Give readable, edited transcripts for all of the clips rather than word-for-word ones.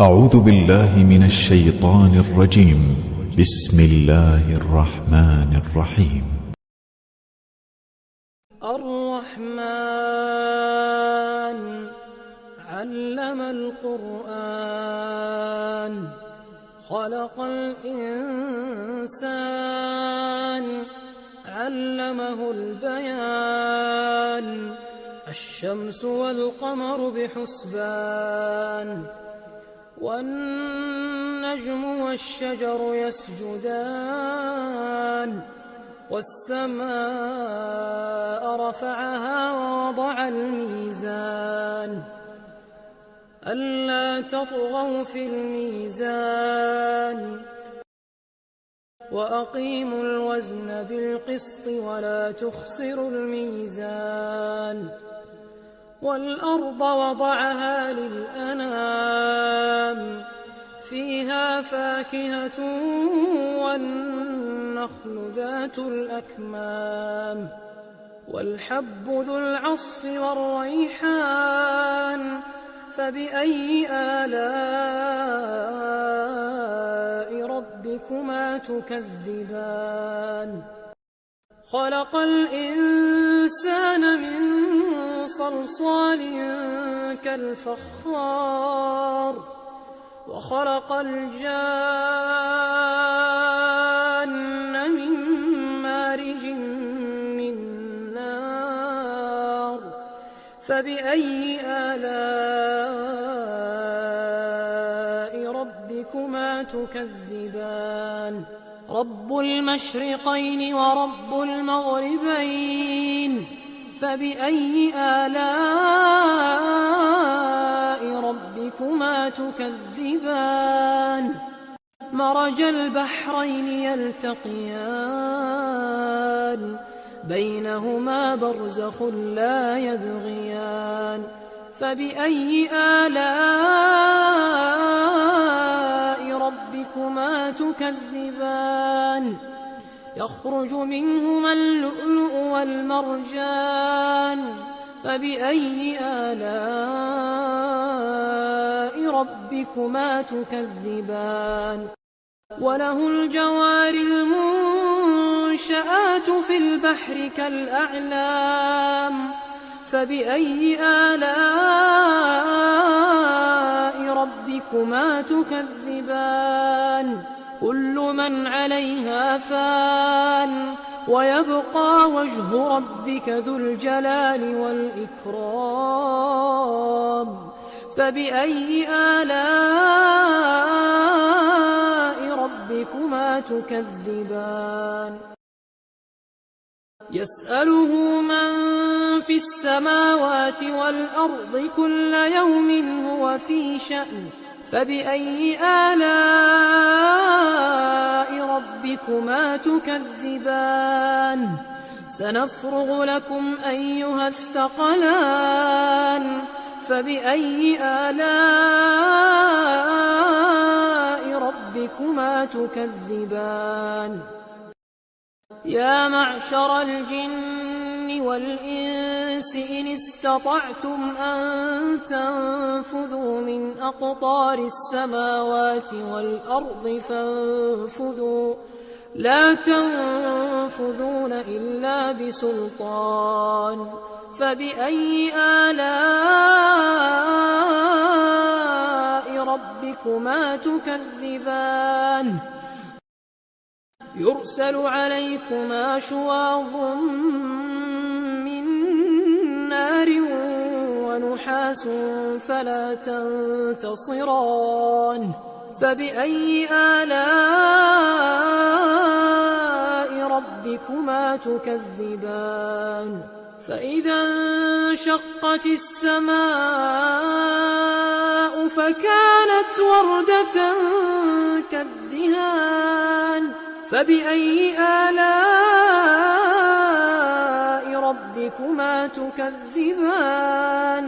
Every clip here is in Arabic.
أعوذ بالله من الشيطان الرجيم. بسم الله الرحمن الرحيم. الرحمن علم القرآن خلق الإنسان علمه البيان الشمس والقمر بحسبان والنجم والشجر يسجدان والسماء رفعها ووضع الميزان ألا تطغوا في الميزان وأقيموا الوزن بالقسط ولا تخسروا الميزان والأرض وضعها للأنام فيها فاكهة والنخل ذات الأكمام والحب ذو العصف والريحان فبأي آلاء ربكما تكذبان خلق الإنسان من صلصال كالفخار وخلق الجان من مارج من نار فبأي آلاء ربكما تكذبان رب المشرقين ورب المغربين فبأي آلاء ربكما تكذبان مرج البحرين يلتقيان بينهما برزخ لا يبغيان فبأي آلاء ربكما تكذبان يخرج منهما اللؤلؤ والمرجان فبأي آلاء ربكما تكذبان وله الجوار المنشآت في البحر كالأعلام فبأي آلاء ربكما تكذبان كل من عليها فان ويبقى وجه ربك ذو الجلال والإكرام فبأي آلاء ربكما تكذبان يسأله من في السماوات والأرض كل يوم هو في شأن فبأي آلاء ربكما تكذبان سنفرغ لكم أيها الثقلان فبأي آلاء ربكما تكذبان يا معشر الجن والإنس إن استطعتم أن تنفذوا من أقطار السماوات والأرض فانفذوا لا تنفذون إلا بسلطان فبأي آلاء ربكما تكذبان يرسل عليكما شواظ من نار ونحاس فلا تنتصران فبأي آلاء ربكما تكذبان فإذا انشقت السماء فكانت وردة كالدهان فبأي آلاء ربكما تكذبان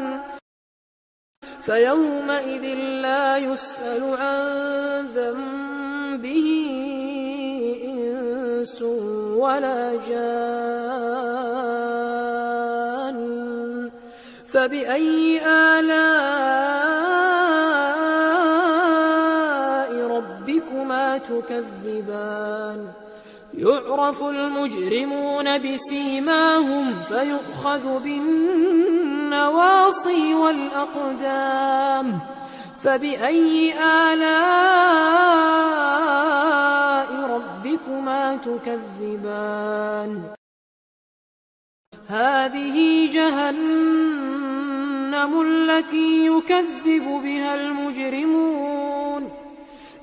فيومئذ لا يسأل عن ذنبه إنس ولا جان فبأي آلاء تكذبان يعرف المجرمون بسيماهم فيؤخذ بالنواصي والأقدام فبأي آلاء ربكما تكذبان هذه جهنم التي يكذب بها المجرمون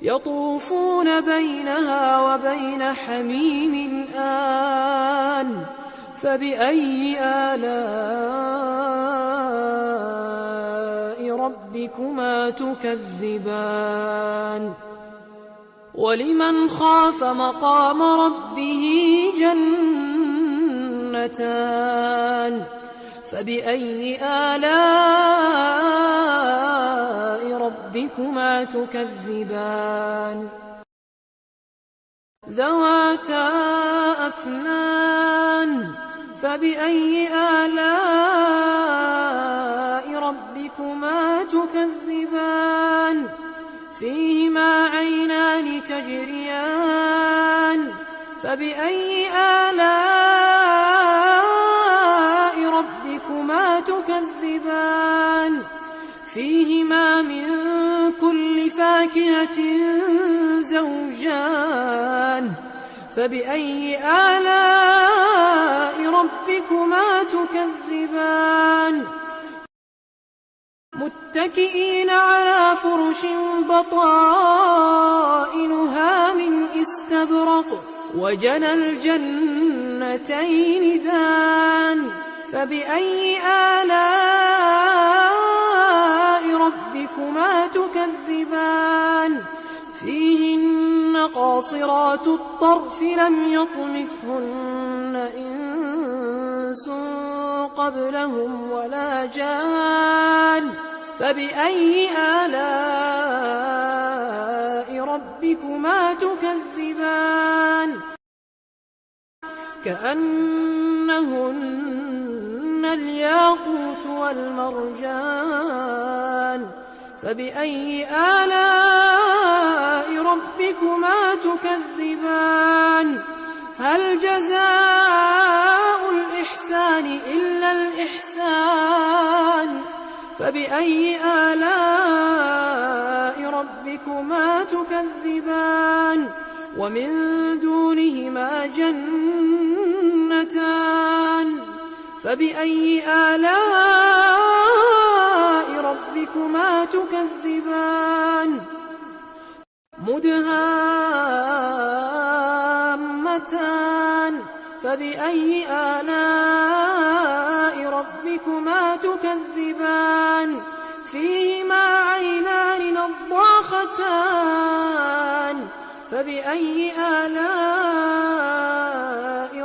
يطوفون بينها وبين حميم آن فبأي آلاء ربكما تكذبان ولمن خاف مقام ربه جنتان فبأي آلاء ربكما تكذبان ذواتا أفنان فبأي آلاء ربكما تكذبان فيهما عينان تجريان فبأي آلاء ربكما تكذبان فيهما من كل فاكهة زوجان فبأي آلاء ربكما تكذبان متكئين على فرش بطائنها من استبرق وجنى الجنتين دان فبأي آلاء ربكما تكذبان فيهن قاصرات الطرف لم يطمثهن إنس قبلهم ولا جان فبأي آلاء ربكما تكذبان كأنهن الياقوت والمرجان فبأي آلاء ربكما تكذبان هل جزاء الإحسان إلا الإحسان فبأي آلاء ربكما تكذبان ومن دونهما جنتان فبأي آلاء ربكما تكذبان مدهامتان فبأي آلاء ربكما تكذبان فيهما عينان نضاختان فبأي آلاء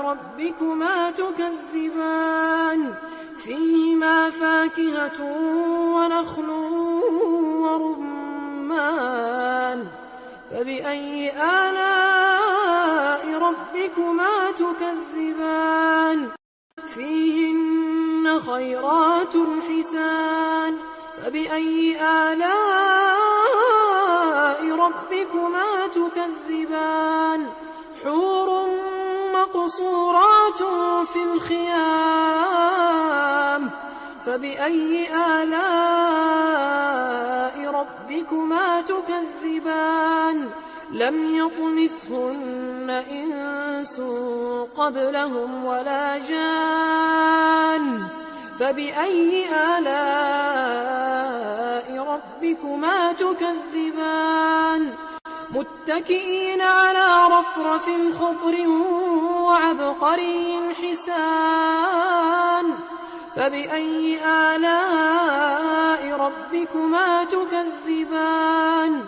ربكما تكذبان فيهما فاكهة ونخل ورمان فبأي آلاء ربكما تكذبان فيهن خيرات حسان فبأي آلاء ربكما تكذبان حور مقصورات في الخيام فبأي آلاء ربكما تكذبان لم يطمثهن إنس قبلهم ولا جان فبأي آلاء ربكما تكذبان متكئين على رفرف خضر وعبقري حسان فبأي آلاء ربكما تكذبان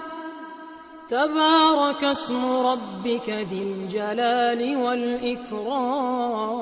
تبارك اسم ربك ذي الجلال والإكرام